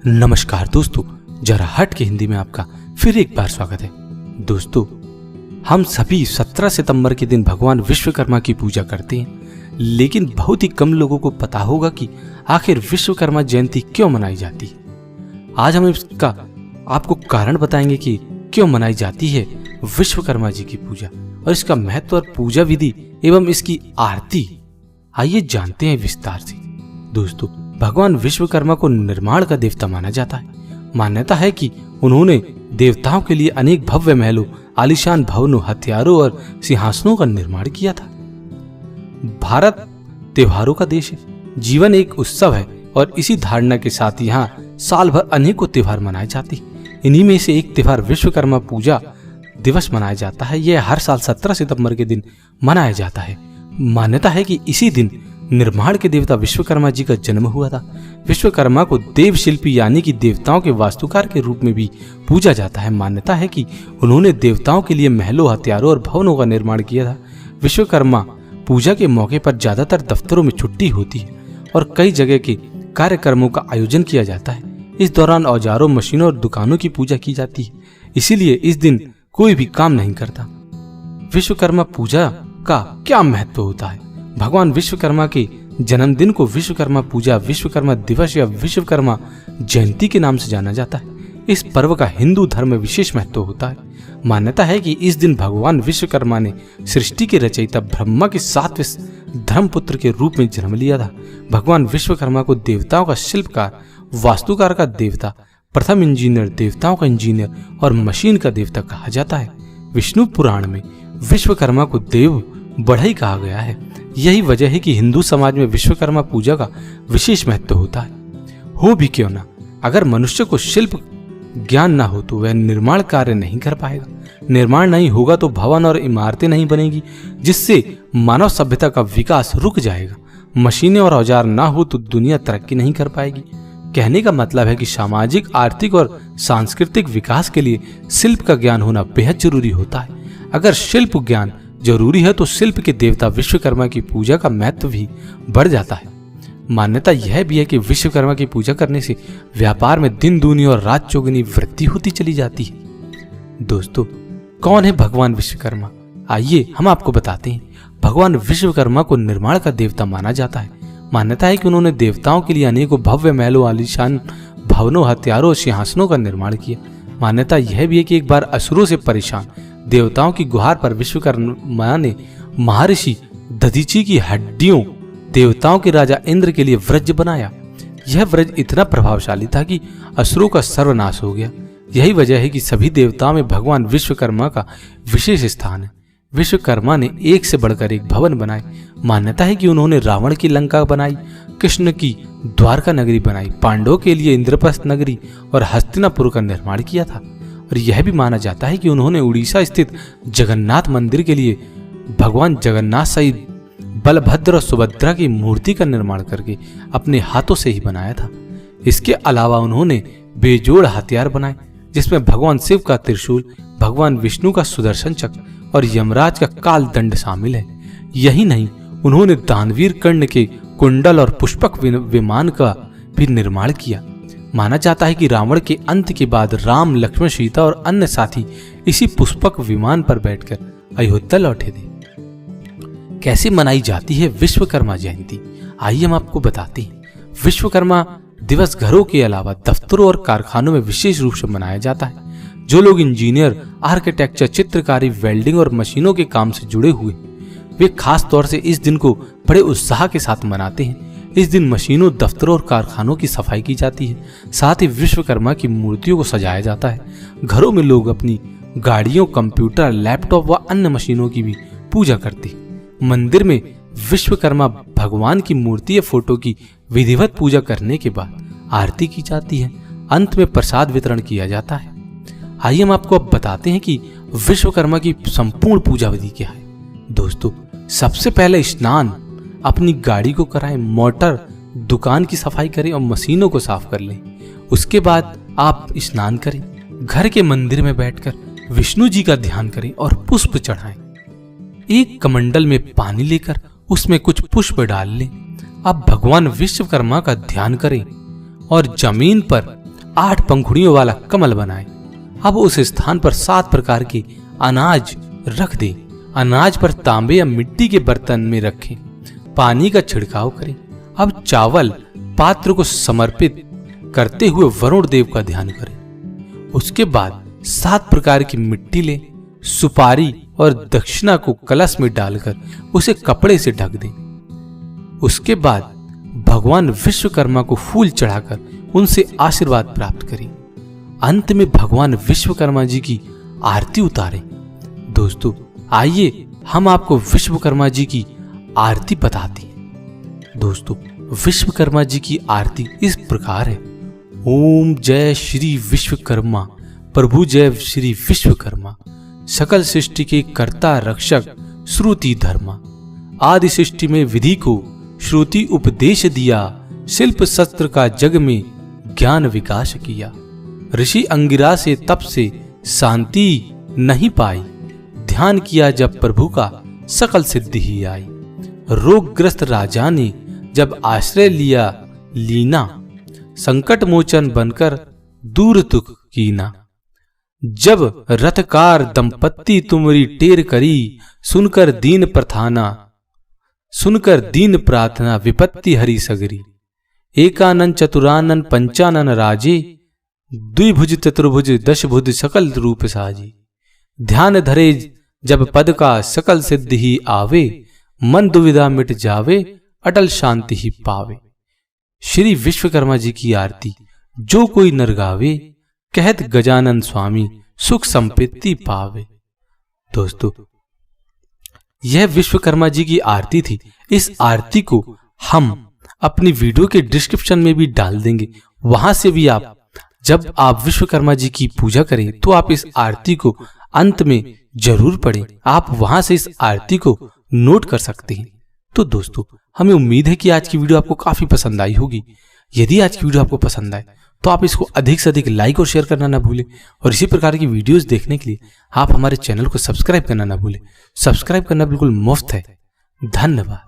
नमस्कार दोस्तों, जरा हट के हिंदी में आपका फिर एक बार स्वागत है। दोस्तों, हम सभी 17 सितंबर के दिन भगवान विश्वकर्मा की पूजा करते हैं, लेकिन बहुत ही कम लोगों को पता होगा कि आखिर विश्वकर्मा जयंती क्यों मनाई जाती है। आज हम इसका आपको कारण बताएंगे कि क्यों मनाई जाती है विश्वकर्मा जी की पूजा और इसका महत्व और पूजा विधि एवं इसकी आरती। आइए जानते हैं विस्तार से। दोस्तों, भगवान विश्वकर्मा को निर्माण का देवता माना जाता है। मान्यता है कि उन्होंने देवताओं के लिए अनेक भव्य महलों, आलीशान भवनों, हथियारों और सिंहासनों का निर्माण किया था। भारत त्योहारों का देश है, जीवन एक उत्सव है और इसी धारणा के साथ यहाँ साल भर अनेकों त्योहार मनाए जाते हैं। इन्हीं में से एक त्योहार विश्वकर्मा पूजा दिवस मनाया जाता है। यह हर साल 17 सितंबर के दिन मनाया जाता है। मान्यता है कि इसी दिन निर्माण के देवता विश्वकर्मा जी का जन्म हुआ था। विश्वकर्मा को देव शिल्पी यानी कि देवताओं के वास्तुकार के रूप में भी पूजा जाता है। मान्यता है कि उन्होंने देवताओं के लिए महलों, हथियारों और भवनों का निर्माण किया था। विश्वकर्मा पूजा के मौके पर ज्यादातर दफ्तरों में छुट्टी होती है और कई जगह के कार्यक्रमों का आयोजन किया जाता है। इस दौरान औजारों, मशीनों और दुकानों की पूजा की जाती है, इसीलिए इस दिन कोई भी काम नहीं करता। विश्वकर्मा पूजा का क्या महत्व होता है? भगवान विश्वकर्मा के जन्मदिन को विश्वकर्मा पूजा, विश्वकर्मा दिवस या विश्वकर्मा जयंती के नाम से जाना जाता है। इस पर्व का हिंदू धर्म में विशेष महत्व होता है। मान्यता है कि इस दिन भगवान विश्वकर्मा ने सृष्टि के रचयिता ब्रह्मा के 7वें धर्मपुत्र के रूप में जन्म लिया था। भगवान विश्वकर्मा को देवताओं का शिल्पकार, वास्तुकार का देवता, प्रथम इंजीनियर, देवताओं का इंजीनियर और मशीन का देवता कहा जाता है। विष्णु पुराण में विश्वकर्मा को देव बढ़ई कहा गया है। यही वजह है कि हिंदू समाज में विश्वकर्मा पूजा का विशेष महत्व होता है। हो भी क्यों ना, अगर मनुष्य को शिल्प ज्ञान ना हो तो वह निर्माण कार्य नहीं कर पाएगा। निर्माण नहीं होगा तो भवन और इमारतें नहीं बनेगी, जिससे मानव सभ्यता का विकास रुक जाएगा। मशीनें और औजार ना हो तो दुनिया तरक्की नहीं कर पाएगी। कहने का मतलब है कि सामाजिक, आर्थिक और सांस्कृतिक विकास के लिए शिल्प का ज्ञान होना बेहद जरूरी होता है। अगर शिल्प ज्ञान जरूरी है तो शिल्प के देवता विश्वकर्मा की पूजा का महत्व भी बढ़ जाता है। मान्यता यह भी है कि विश्वकर्मा की पूजा करने से व्यापार में दिन दूनी और रात चौगुनी वृद्धि होती चली जाती है। दोस्तों, कौन है भगवान विश्वकर्मा? आइए हम आपको बताते हैं। भगवान विश्वकर्मा को निर्माण का देवता माना जाता है। मान्यता है कि उन्होंने देवताओं के लिए अनेकों भव्य महलों, आलीशान भवनों, हथियारों और सिंहासनों का निर्माण किया। मान्यता यह भी है कि एक बार असुरों से परेशान देवताओं की गुहार पर विश्वकर्मा ने महर्षि दधीची की हड्डियों देवताओं के राजा इंद्र के लिए वज्र बनाया। यह वज्र इतना प्रभावशाली था कि असुरों का सर्वनाश हो गया। यही वजह है कि सभी देवताओं में भगवान विश्वकर्मा का विशेष स्थान है। विश्वकर्मा ने एक से बढ़कर एक भवन बनाए। मान्यता है कि उन्होंने रावण की लंका बनाई, कृष्ण की द्वारका नगरी बनाई, पांडवों के लिए इंद्रप्रस्थ नगरी और हस्तिनापुर का निर्माण किया था। और यह भी माना जाता है कि उन्होंने उड़ीसा स्थित जगन्नाथ मंदिर के लिए भगवान जगन्नाथ सहित बलभद्र और सुभद्रा की मूर्ति का निर्माण करके अपने हाथों से ही बनाया था। इसके अलावा उन्होंने बेजोड़ हथियार बनाए, जिसमें भगवान शिव का त्रिशूल, भगवान विष्णु का सुदर्शन चक्र और यमराज का काल दंड शामिल है। यही नहीं, उन्होंने दानवीर कर्ण के कुंडल और पुष्पक विमान का भी निर्माण किया। माना जाता है कि रावण के अंत के बाद राम, लक्ष्मण, सीता और अन्य साथी इसी पुष्पक विमान पर बैठकर अयोध्या लौटे थे। कैसे मनाई जाती है विश्वकर्मा जयंती? आइए हम आपको बताते हैं। विश्वकर्मा दिवस घरों के अलावा दफ्तरों और कारखानों में विशेष रूप से मनाया जाता है। जो लोग इंजीनियर, आर्किटेक्चर, चित्रकारी, वेल्डिंग और मशीनों के काम से जुड़े हुए वे खास तौर से इस दिन को बड़े उत्साह के साथ मनाते हैं। इस दिन मशीनों, दफ्तरों और कारखानों की सफाई की जाती है। साथ ही विश्वकर्मा की मूर्तियों को सजाया जाता है। घरों में लोग अपनी गाड़ियों, कंप्यूटर, लैपटॉप व अन्य मशीनों की भी पूजा करते हैं। मंदिर में विश्वकर्मा भगवान की मूर्ति या फोटो की विधिवत पूजा करने के बाद आरती की जाती है। अंत में प्रसाद वितरण किया जाता है। आइए हम आपको अब बताते हैं कि विश्वकर्मा की संपूर्ण पूजा विधि क्या है। दोस्तों, सबसे पहले स्नान, अपनी गाड़ी को कराएं, मोटर, दुकान की सफाई करें और मशीनों को साफ कर लें। उसके बाद आप स्नान करें, घर के मंदिर में बैठकर विष्णु जी का ध्यान करें और पुष्प चढ़ाएं। एक कमंडल में पानी लेकर उसमें कुछ पुष्प डाल लें। अब भगवान विश्वकर्मा का ध्यान करें और जमीन पर 8 पंखुड़ियों वाला कमल बनाए। अब उस स्थान पर 7 प्रकार के अनाज रख दें। अनाज पर तांबे या मिट्टी के बर्तन में रखें। पानी का छिड़काव करें। अब चावल पात्र को समर्पित करते हुए वरुण देव का ध्यान करें। उसके बाद 7 प्रकार की मिट्टी लें। सुपारी और दक्षिणा को कलश में डालकर उसे कपड़े से ढक दें। उसके बाद भगवान विश्वकर्मा को फूल चढ़ाकर उनसे आशीर्वाद प्राप्त करें। अंत में भगवान विश्वकर्मा जी की आरती उतारें। दोस्तों, आइए हम आपको विश्वकर्मा जी की आरती बताते हैं। दोस्तों, विश्वकर्मा जी की आरती इस प्रकार है। ओम जय श्री विश्वकर्मा, प्रभु जय श्री विश्वकर्मा, सकल सृष्टि के कर्ता रक्षक श्रुति धर्मा। आदि सृष्टि में विधि को श्रुति उपदेश दिया, शिल्प शस्त्र का जग में ज्ञान विकास किया। ऋषि अंगिरा से तप से शांति नहीं पाई, ध्यान किया जब प्रभु का सकल सिद्धि ही आई। रोगग्रस्त राजा ने जब आश्रय लिया लीना, संकट मोचन बनकर दूर दुख कीना। जब रथकार दंपत्ति तुमरी टेर करी, सुनकर दीन प्रार्थना विपत्ति हरि सगरी। एकानन चतुरानन पंचानन राजे, द्विभुज चतुर्भुज दशभुज सकल रूप साजी। ध्यान धरे जब पद का सकल सिद्धि ही आवे, मन दुविधा मिट जावे अटल शांति ही पावे। श्री विश्वकर्मा जी की आरती जो कोई नर गावे, कहत गजानन स्वामी सुख संपत्ति पावे। दोस्तों, यह विश्वकर्मा जी की आरती थी। इस आरती को हम अपनी वीडियो के डिस्क्रिप्शन में भी डाल देंगे। वहां से भी आप जब आप विश्वकर्मा जी की पूजा करें तो आप इस आरती को अंत में जरूर पढ़ें। आप वहां से इस आरती को नोट कर सकते हैं। तो दोस्तों, हमें उम्मीद है कि आज की वीडियो आपको काफी पसंद आई होगी। यदि आज की वीडियो आपको पसंद आए तो आप इसको अधिक से अधिक लाइक और शेयर करना ना भूलें। और इसी प्रकार की वीडियोस देखने के लिए आप हमारे चैनल को सब्सक्राइब करना ना भूलें। सब्सक्राइब करना बिल्कुल मुफ्त है। धन्यवाद।